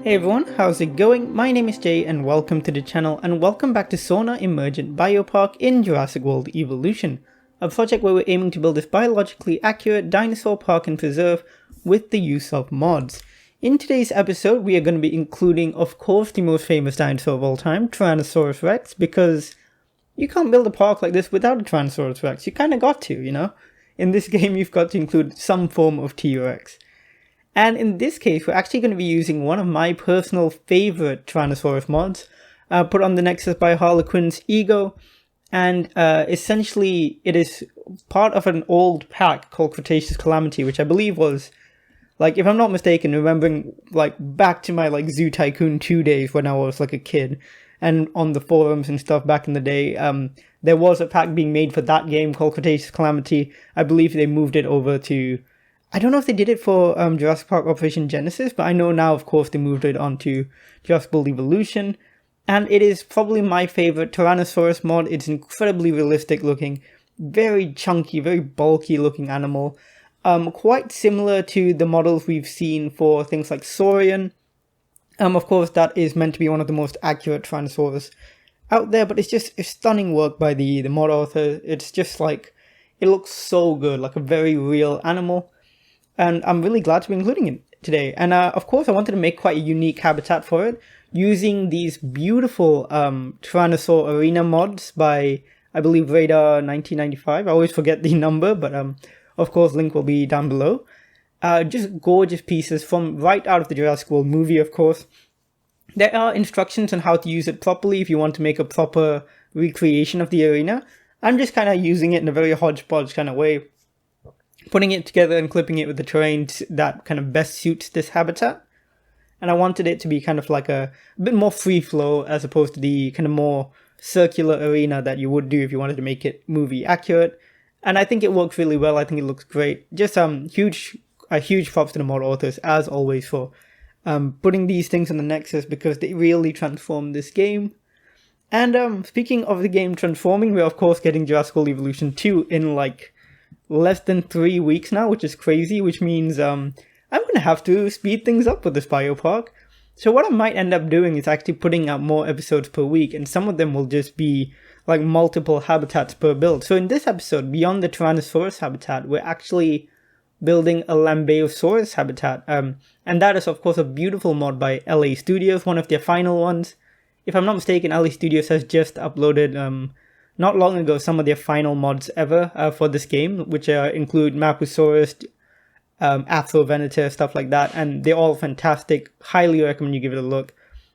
Hey everyone, how's it going? My name is Jay and welcome to the channel and welcome back to Sorna Emergent Biopark in Jurassic World Evolution, a project where we're aiming to build this biologically accurate dinosaur park and preserve with the use of mods. In today's episode we are going to be including, of course, the most famous dinosaur of all time, Tyrannosaurus Rex, because you can't build a park like this without a Tyrannosaurus Rex. You kinda got to, you know? In this game you've got to include some form of T-Rex. And in this case, we're actually going to be using one of my personal favorite Tyrannosaurus mods, put on the Nexus by Harlequin's Ego, and essentially it is part of an old pack called Cretaceous Calamity, which I believe was, like, if I'm not mistaken, remembering, like, back to my, like, Zoo Tycoon 2 days when I was, like, a kid, and on the forums and stuff back in the day, there was a pack being made for that game called Cretaceous Calamity. I believe they moved it over to... I don't know if they did it for Jurassic Park Operation Genesis, but I know now, of course, they moved it on to Jurassic World Evolution. And it is probably my favorite Tyrannosaurus mod. It's incredibly realistic looking, very chunky, very bulky looking animal. Quite similar to the models we've seen for things like Saurian. Of course, that is meant to be one of the most accurate Tyrannosaurus out there, but it's stunning work by the mod author. It's just like, it looks so good, like a very real animal. And I'm really glad to be including it today. And of course, I wanted to make quite a unique habitat for it, using these beautiful Tyrannosaur Arena mods by, I believe, Radar 1995. I always forget the number, but of course, link will be down below. Just gorgeous pieces from right out of the Jurassic World movie, of course. There are instructions on how to use it properly if you want to make a proper recreation of the arena. I'm just kind of using it in a very hodgepodge kind of way, putting it together and clipping it with the terrain that kind of best suits this habitat. And I wanted it to be kind of like a bit more free flow as opposed to the kind of more circular arena that you would do if you wanted to make it movie accurate. And I think it works really well. I think it looks great. Just huge props to the mod authors, as always, for putting these things on the Nexus, because they really transform this game. And speaking of the game transforming, we're of course getting Jurassic World Evolution 2 in like less than 3 weeks now, which is crazy, which means I'm gonna have to speed things up with this biopark. So what I might end up doing is actually putting out more episodes per week, and some of them will just be like multiple habitats per build. So in this episode, beyond the Tyrannosaurus habitat, we're actually building a Lambeosaurus habitat, and that is of course a beautiful mod by LA Studios, one of their final ones. If I'm not mistaken, LA Studios has just uploaded not long ago some of their final mods ever for this game, which include Mapusaurus, Afrovenator, stuff like that, and they're all fantastic. Highly recommend you give it a look.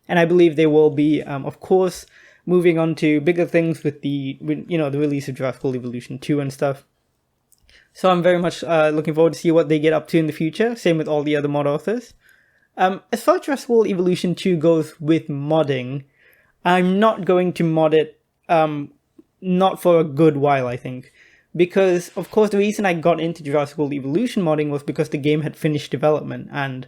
And I believe they will be, of course, moving on to bigger things with the release of Jurassic World Evolution 2 and stuff. So I'm very much looking forward to see what they get up to in the future. Same with all the other mod authors. As far as Jurassic World Evolution 2 goes with modding, I'm not going to mod it not for a good while, I think. Because, of course, the reason I got into Jurassic World Evolution modding was because the game had finished development and,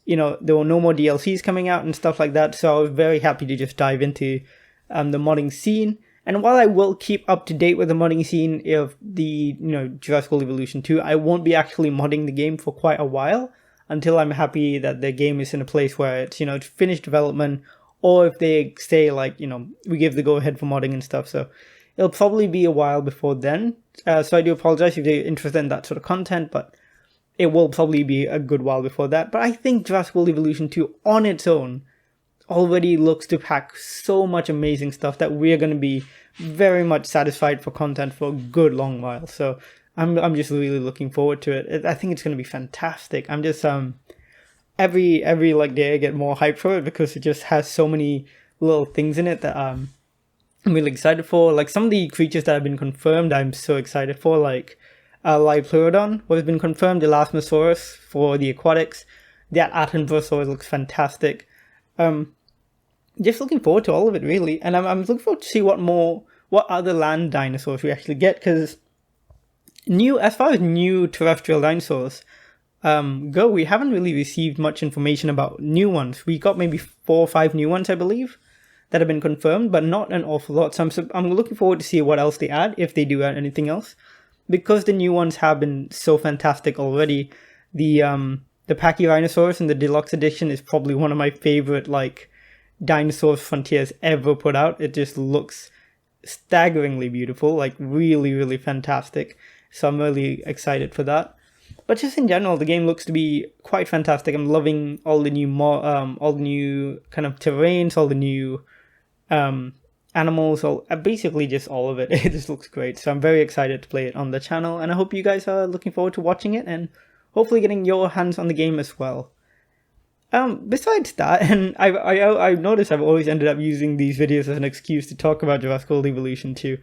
you know, there were no more DLCs coming out and stuff like that, so I was very happy to just dive into the modding scene. And while I will keep up to date with the modding scene of the, Jurassic World Evolution 2, I won't be actually modding the game for quite a while until I'm happy that the game is in a place where it's, it's finished development, or if they say, like, we give the go-ahead for modding and stuff, so it'll probably be a while before then, so I do apologize if you're interested in that sort of content, but it will probably be a good while before that. But I think Jurassic World Evolution 2 on its own already looks to pack so much amazing stuff that we're going to be very much satisfied for content for a good long while. So I'm just really looking forward to it. I think it's going to be fantastic. I'm just every like day I get more hyped for it because it just has so many little things in it that I'm really excited for. Like some of the creatures that have been confirmed, I'm so excited for, like Lipleurodon has been confirmed, Elasmosaurus for the aquatics, that Attenborosaurus looks fantastic. Just looking forward to all of it, really. And I'm looking forward to see what other land dinosaurs we actually get, because as far as new terrestrial dinosaurs go, we haven't really received much information about new ones. We got maybe 4 or 5 new ones, I believe, that have been confirmed, but not an awful lot. So I'm looking forward to see what else they add, if they do add anything else, because the new ones have been so fantastic already. The the Pachyrhinosaurus in the deluxe edition is probably one of my favorite like dinosaur frontiers ever put out. It just looks staggeringly beautiful, like really, really fantastic. So I'm really excited for that. But just in general, the game looks to be quite fantastic. I'm loving all the new all the new kind of terrains, all the new animals, basically just all of it. It just looks great. So I'm very excited to play it on the channel, and I hope you guys are looking forward to watching it and hopefully getting your hands on the game as well. Besides that, and I've noticed I've always ended up using these videos as an excuse to talk about Jurassic World Evolution 2.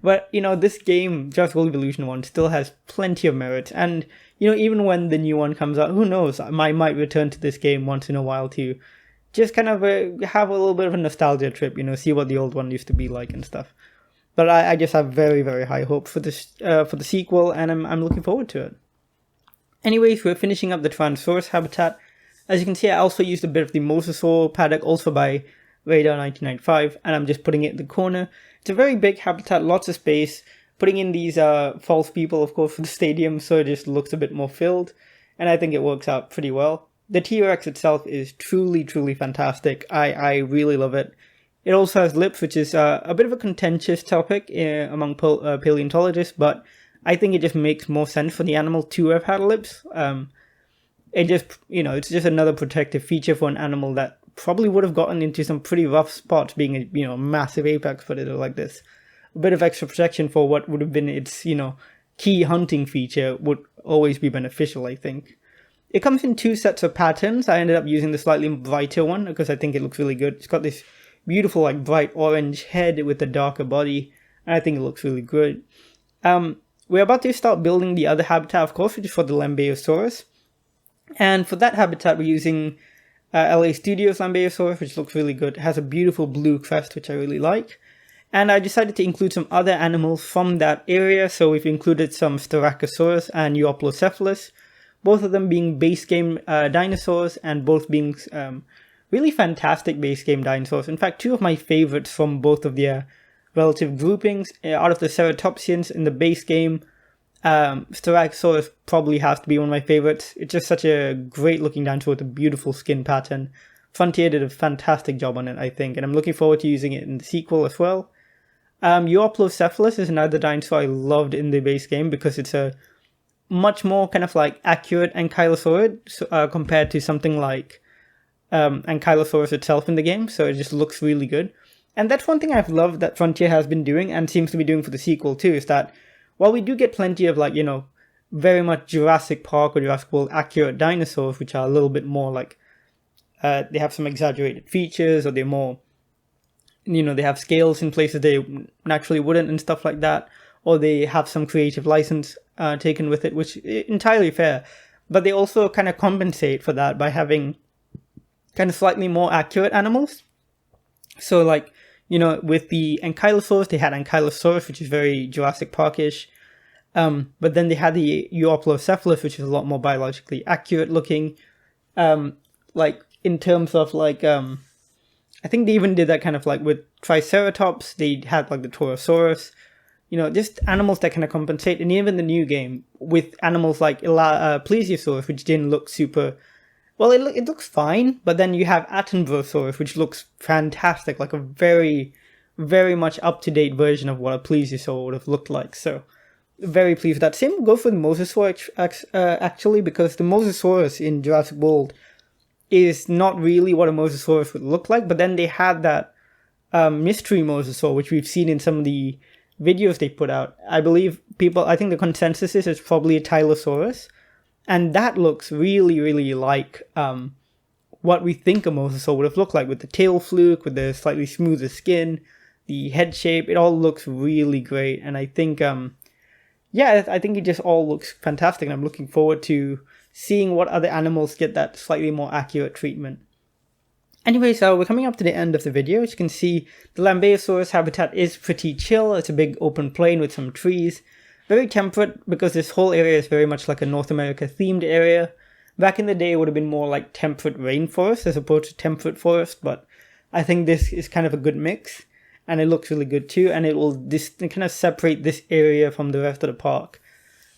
But, you know, this game, Jurassic World Evolution 1, still has plenty of merit. And, you know, even when the new one comes out, who knows, I might return to this game once in a while to just kind of have a little bit of a nostalgia trip, you know, see what the old one used to be like and stuff. But I just have very, very high hope for this for the sequel, and I'm looking forward to it. Anyways, we're finishing up the Tyrannosaurus habitat. As you can see, I also used a bit of the Mosasaur paddock, also by Radar 1995, and I'm just putting it in the corner. It's a very big habitat, lots of space. Putting in these false people, of course, for the stadium, so it just looks a bit more filled, and I think it works out pretty well. The T-Rex itself is truly, truly fantastic. I really love it. It also has lips, which is a bit of a contentious topic among paleontologists, but I think it just makes more sense for the animal to have had lips. It just, you know, it's just another protective feature for an animal that probably would have gotten into some pretty rough spots being a, you know, massive apex predator like this. A bit of extra protection for what would have been its, you know, key hunting feature would always be beneficial, I think. It comes in two sets of patterns. I ended up using the slightly brighter one because I think it looks really good. It's got this beautiful, like, bright orange head with a darker body, and I think it looks really good. We're about to start building the other habitat, of course, which is for the Lambeosaurus. And for that habitat, we're using LA Studios Lambeosaurus, which looks really good. It has a beautiful blue crest, which I really like. And I decided to include some other animals from that area, so we've included some Styracosaurus and Euoplocephalus, both of them being base game dinosaurs, and both being really fantastic base game dinosaurs. In fact, two of my favorites from both of their relative groupings. Out of the Ceratopsians in the base game, Styracosaurus probably has to be one of my favorites. It's just such a great looking dinosaur with a beautiful skin pattern. Frontier did a fantastic job on it, I think, and I'm looking forward to using it in the sequel as well. Euoplocephalus is another dinosaur I loved in the base game because it's a much more kind of like accurate ankylosaurid compared to something like Ankylosaurus itself in the game, so it just looks really good. And that's one thing I've loved that Frontier has been doing and seems to be doing for the sequel too, is that while we do get plenty of, like, you know, very much Jurassic Park or Jurassic World accurate dinosaurs, which are a little bit more like, they have some exaggerated features, or they're more, you know, they have scales in places they naturally wouldn't and stuff like that, or they have some creative license taken with it, which is entirely fair. But they also kind of compensate for that by having kind of slightly more accurate animals. So, like, you know, with the Ankylosaurus, they had Ankylosaurus, which is very Jurassic Park-ish. But then they had the Euoplocephalus, which is a lot more biologically accurate looking. Like, in terms of, like, I think they even did that kind of, like, with Triceratops. They had, like, the Torosaurus. You know, just animals that kind of compensate. And even the new game, with animals like Plesiosaurus, which didn't look super... Well, it looks fine, but then you have Attenborosaurus, which looks fantastic, like a very, very much up-to-date version of what a Plesiosaur would have looked like. So, very pleased with that. Same goes for the Mosasaur, actually, because the Mosasaurus in Jurassic World is not really what a Mosasaurus would look like, but then they had that mystery Mosasaur, which we've seen in some of the videos they put out. I think the consensus is it's probably a Tylosaurus. And that looks really, really like what we think a Mosasaur would have looked like, with the tail fluke, with the slightly smoother skin, the head shape. It all looks really great. And I think, I think it just all looks fantastic. And I'm looking forward to seeing what other animals get that slightly more accurate treatment. Anyway, so we're coming up to the end of the video. As you can see, the Lambeosaurus habitat is pretty chill. It's a big open plain with some trees. Very temperate, because this whole area is very much like a North America themed area. Back in the day, it would have been more like temperate rainforest as opposed to temperate forest, but I think this is kind of a good mix, and it looks really good too, and it will kind of separate this area from the rest of the park.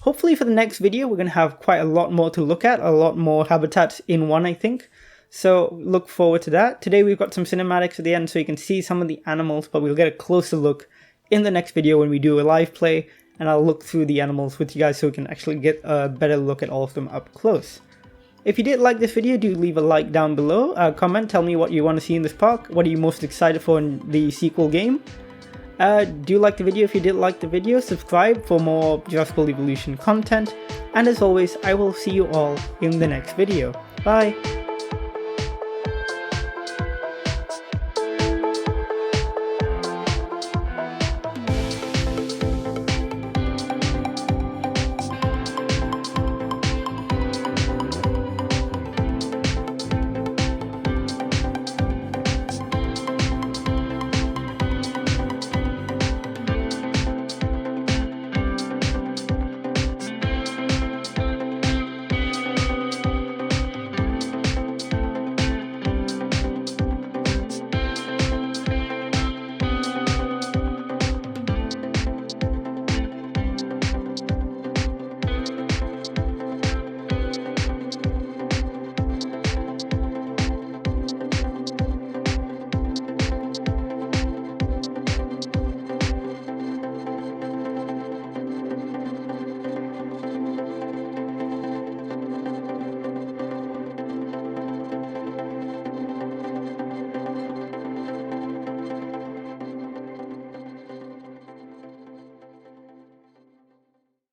Hopefully for the next video, we're going to have quite a lot more to look at, a lot more habitats in one, I think. So look forward to that. Today we've got some cinematics at the end so you can see some of the animals, but we'll get a closer look in the next video when we do a live play, and I'll look through the animals with you guys so we can actually get a better look at all of them up close. If you did like this video, do leave a like down below, comment, tell me what you want to see in this park, what are you most excited for in the sequel game. Do like the video if you did like the video, subscribe for more Jurassic World Evolution content, and as always, I will see you all in the next video. Bye!